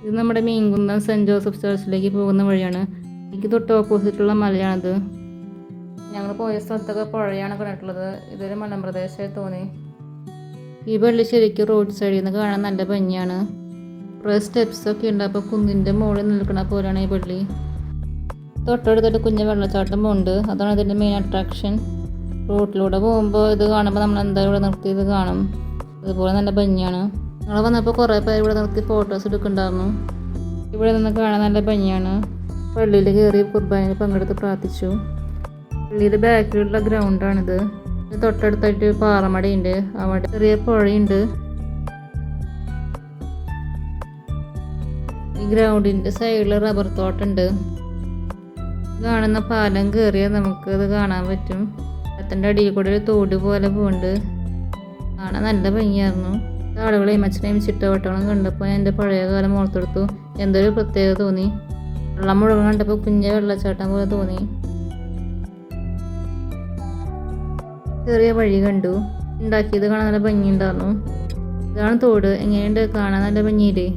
ഇത് നമ്മുടെ Meenkunnam cent Joseph ചർച്ചിലേക്ക് പോകുന്ന വഴിയാണ്. എനിക്ക് തൊട്ട് ഓപ്പോസിറ്റുള്ള മലയാണിത്. ഞങ്ങൾ പോയ സ്ഥലത്തൊക്കെ പുഴയാണ് കണ്ടിട്ടുള്ളത്. ഇതൊരു മലമ്പ്രദേശമായി തോന്നി. ഈ പള്ളി ശരിക്കും റോഡ് സൈഡിൽ നിന്ന് കാണാൻ നല്ല ഭംഗിയാണ്. കുറേ സ്റ്റെപ്സൊക്കെ ഉണ്ട്. അപ്പോൾ കുന്നിൻ്റെ മുകളിൽ നിൽക്കുന്ന പോലെയാണ് ഈ പള്ളി. തൊട്ടടുത്തിട്ട് കുഞ്ഞ് വെള്ളച്ചാട്ടം ഉണ്ട്. അതാണ് ഇതിൻ്റെ മെയിൻ അട്രാക്ഷൻ. റോഡിലൂടെ പോകുമ്പോൾ ഇത് കാണുമ്പോൾ നമ്മൾ എന്തായാലും ഇവിടെ നിർത്തി ഇത് കാണും. അതുപോലെ നല്ല ഭംഗിയാണ്. ഞങ്ങൾ വന്നപ്പോൾ കുറേ പേര് ഇവിടെ നിർത്തി ഫോട്ടോസ് എടുക്കുന്നുണ്ടായിരുന്നു. ഇവിടെ നിന്ന് കാണാൻ നല്ല ഭംഗിയാണ്. പള്ളിയിൽ കയറി കുർബാനയിൽ പങ്കെടുത്ത് പ്രാർത്ഥിച്ചു. പള്ളിയുടെ ബാക്കിലുള്ള ഗ്രൗണ്ടാണിത്. തൊട്ടടുത്തായിട്ട് പാറമടയുണ്ട്. അവിടെ ചെറിയ പുഴയുണ്ട്. ഈ ഗ്രൗണ്ടിൻ്റെ സൈഡിൽ റബ്ബർ തോട്ടമുണ്ട്. കാണുന്ന പാലം കയറിയാൽ നമുക്കത് കാണാൻ പറ്റും. വെള്ളത്തിൻ്റെ അടിയിൽ കൂടെ ഒരു തോട് പോലെ പോകുന്നുണ്ട്. കാണാൻ നല്ല ഭംഗിയായിരുന്നു. ആളുകളെയും അച്ഛനെയും ചിട്ടവട്ടങ്ങളും കണ്ടപ്പോൾ എൻ്റെ പഴയ കാലം ഓർത്തെടുത്തു. എന്തൊരു പ്രത്യേകത തോന്നി. വെള്ളം മുഴുവൻ കണ്ടപ്പോൾ കുഞ്ഞ വെള്ളച്ചാട്ടം പോലെ തോന്നി. ചെറിയ വഴി കണ്ടു. ഉണ്ടാക്കിയത് കാണാൻ നല്ല ഭംഗിയുണ്ടായിരുന്നു. ഇതാണ് തോട്. എങ്ങനെയുണ്ട്? കാണാൻ നല്ല ഭംഗിയില്ലേ?